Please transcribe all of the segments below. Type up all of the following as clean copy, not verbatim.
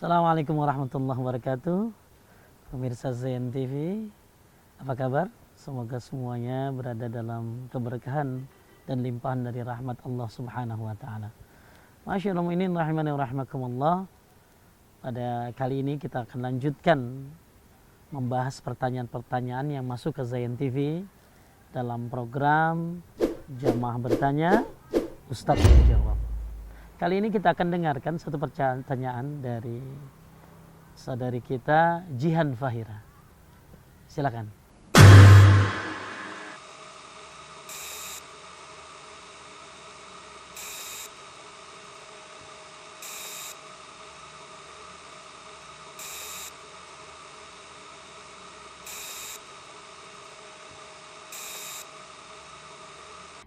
Assalamualaikum warahmatullahi wabarakatuh. Pemirsa Zain TV, apa kabar? Semoga semuanya berada dalam keberkahan dan limpahan dari rahmat Allah Subhanahu wa taala. Masyaallah mu'minin rahimani wa rahimakumullah. Pada kali ini kita akan lanjutkan membahas pertanyaan-pertanyaan yang masuk ke Zain TV dalam program Jamaah Bertanya, Ustadz Menjawab. Kali ini kita akan dengarkan satu pertanyaan dari saudari kita Jihan Fahira. Silakan.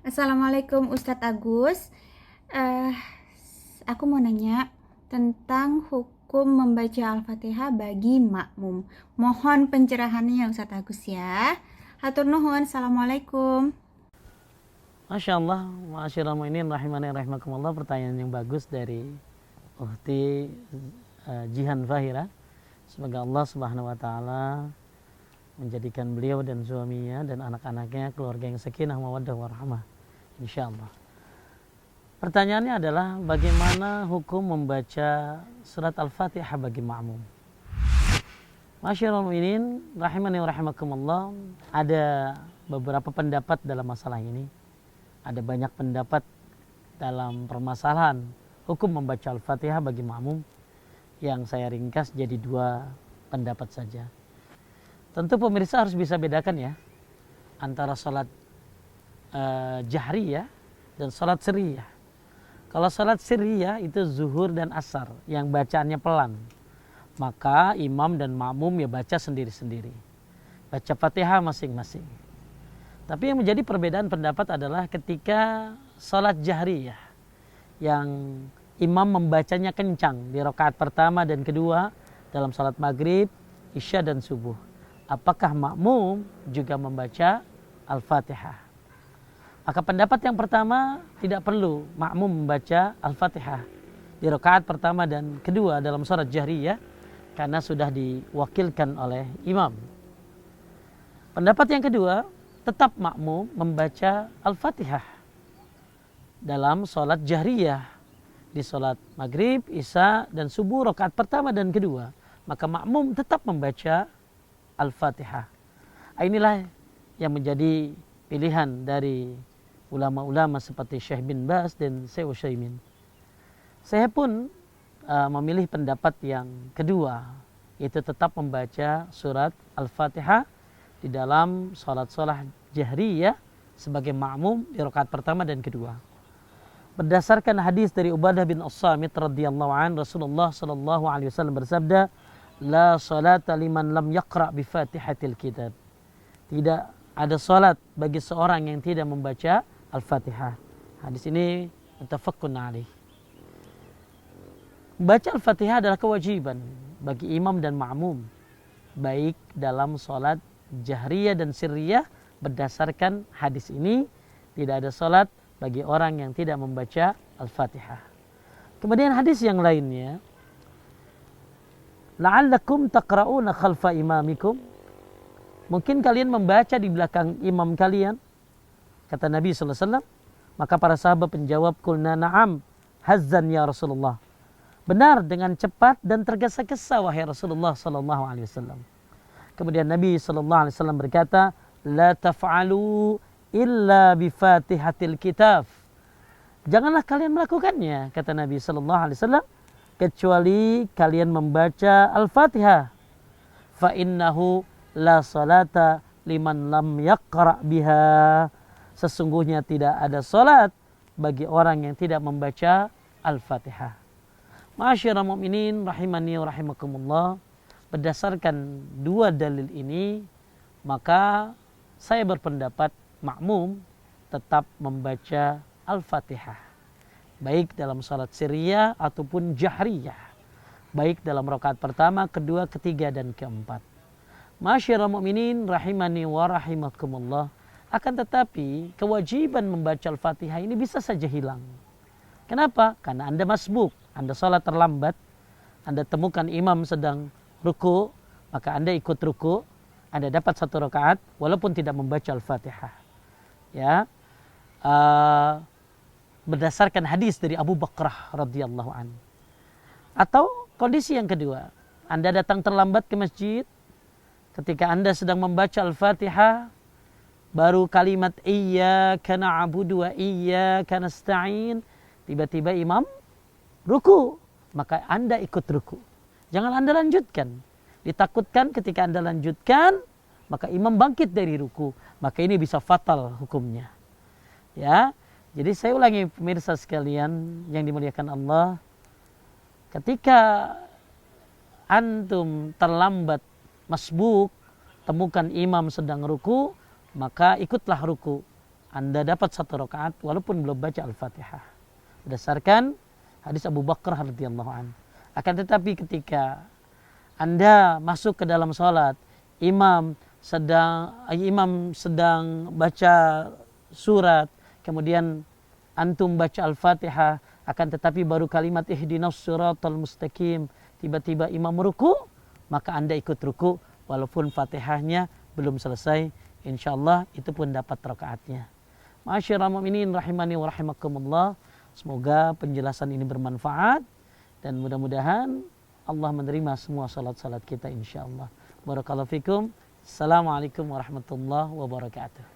Assalamualaikum Ustadz Agus. Aku mau nanya tentang hukum membaca Al-Fatihah bagi makmum. Mohon pencerahannya Ustadz Agus ya. Hatur nuhun. Assalamualaikum. Masya Allah, ma'asyiral mu'minin rahimani rahimakumullah. Pertanyaan yang bagus dari Uhti Jihan Fahira. Semoga Allah Subhanahu wa taala menjadikan beliau dan suaminya dan anak-anaknya keluarga yang sakinah mawaddah warahmah, insyaallah. Pertanyaannya adalah bagaimana hukum membaca surat Al-Fatihah bagi makmum. Masyaallah mu'minin rahimani wa rahimakumullah. Ada beberapa pendapat dalam masalah ini. Ada banyak pendapat dalam permasalahan hukum membaca Al-Fatihah bagi makmum, yang saya ringkas jadi dua pendapat saja. Tentu pemirsa harus bisa bedakan ya antara salat jahriyah dan salat sirriyah. Kalau salat sirriyah itu zuhur dan asar yang bacaannya pelan, maka imam dan makmum ya baca sendiri-sendiri, baca Fatihah masing-masing. Tapi yang menjadi perbedaan pendapat adalah ketika salat jahriyah yang imam membacanya kencang di rakaat pertama dan kedua dalam salat maghrib, isya dan subuh. Apakah makmum juga membaca Al-Fatihah? Maka pendapat yang pertama, tidak perlu makmum membaca Al-Fatihah di rakaat pertama dan kedua dalam salat jahriyah karena sudah diwakilkan oleh imam. Pendapat yang kedua, tetap makmum membaca Al-Fatihah dalam salat jahriyah di salat maghrib, isya dan subuh rakaat pertama dan kedua. Maka makmum tetap membaca Al-Fatihah. Inilah yang menjadi pilihan dari ulama-ulama seperti Syekh bin Baz dan Syekh Utsaimin. Saya pun memilih pendapat yang kedua, yaitu tetap membaca surat Al-Fatihah di dalam salat-salat jahriyah sebagai makmum di rakaat pertama dan kedua. Berdasarkan hadis dari Ubadah bin As-Samit radhiyallahu an, Rasulullah sallallahu alaihi wasallam bersabda, "La salata liman lam yaqra bi Fatihatil Kitab." Tidak ada salat bagi seorang yang tidak membaca Al-Fatihah. Hadis ini muttafaqun alaih. Baca Al-Fatihah adalah kewajiban bagi imam dan makmum, baik dalam salat jahriyah dan sirriyah. Berdasarkan hadis ini, tidak ada salat bagi orang yang tidak membaca Al-Fatihah. Kemudian hadis yang lainnya, la'allakum taqra'una khalfa imamikum. Mungkin kalian membaca di belakang imam kalian, kata Nabi SAW. Maka para sahabat menjawab, kulna na'am hazzan ya Rasulullah. Benar, dengan cepat dan tergesa-gesa wahai Rasulullah SAW. Kemudian Nabi SAW berkata, la taf'alu illa bi Fatihatil Kitab. Janganlah kalian melakukannya, kata Nabi SAW, kecuali kalian membaca Al-Fatihah. Fa innahu la salata liman lam yaqra biha. Sesungguhnya tidak ada salat bagi orang yang tidak membaca Al-Fatihah. Ma'asyiral mu'minin rahimani wa rahimakumullah. Berdasarkan dua dalil ini, maka saya berpendapat makmum tetap membaca Al-Fatihah, baik dalam salat sirriyah ataupun jahriyah, baik dalam rakaat pertama, kedua, ketiga dan keempat. Ma'asyiral mu'minin rahimani wa rahimakumullah. Akan tetapi kewajiban membaca Al-Fatihah ini bisa saja hilang. Kenapa? Karena Anda masbuk, Anda salat terlambat, Anda temukan imam sedang ruku, maka Anda ikut ruku, Anda dapat 1 rakaat walaupun tidak membaca Al-Fatihah. Ya. Berdasarkan hadis dari Abu Bakrah radhiyallahu anhu. Atau kondisi yang kedua, Anda datang terlambat ke masjid, ketika Anda sedang membaca Al-Fatihah, baru kalimat iyyaka na'budu wa iyyaka nasta'in, tiba-tiba imam ruku, maka Anda ikut ruku. Jangan Anda lanjutkan. Ditakutkan ketika Anda lanjutkan, maka imam bangkit dari ruku, maka ini bisa fatal hukumnya. Ya. Jadi saya ulangi pemirsa sekalian yang dimuliakan Allah, ketika antum terlambat masbuk, temukan imam sedang ruku, maka ikutlah ruku. Anda dapat 1 rakaat walaupun belum baca Al-Fatihah. Berdasarkan hadis Abu Bakrah radhiyallahu anhu. Akan tetapi ketika Anda masuk ke dalam salat, imam sedang baca surat, kemudian antum baca Al-Fatihah, akan tetapi baru kalimat ihdinas siratal mustaqim, tiba-tiba imam ruku, maka Anda ikut ruku walaupun Fatihahnya belum selesai, insyaallah itu pun dapat rakaatnya. Ma'asyiral mu'minin rahimani wa rahimakumullah, semoga penjelasan ini bermanfaat dan mudah-mudahan Allah menerima semua salat-salat kita insyaallah. Barakallahu fikum. Assalamualaikum warahmatullahi wabarakatuh.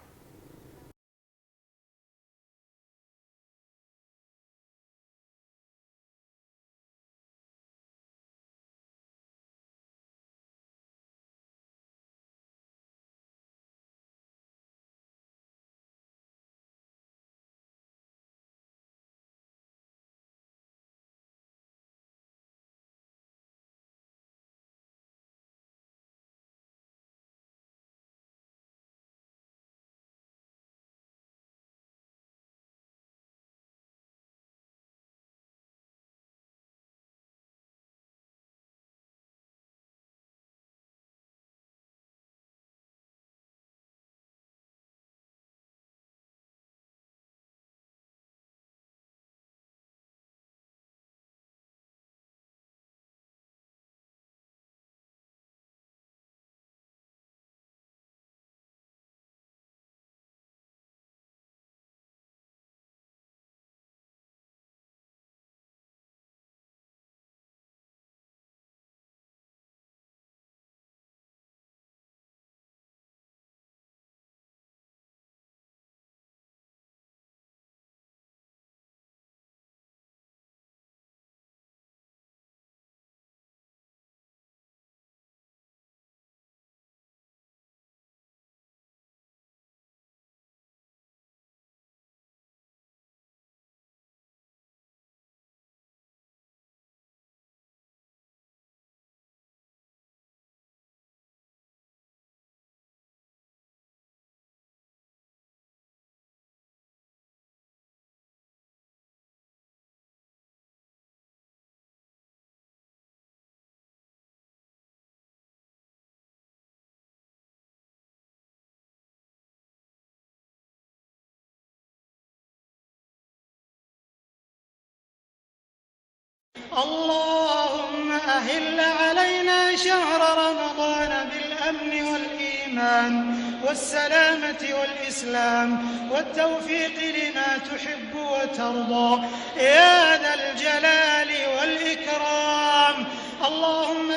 اللهم أهل علينا شهر رمضان بالأمن والإيمان والسلامة والإسلام والتوفيق لما تحب وترضى يا ذا الجلال والإكرام. اللهم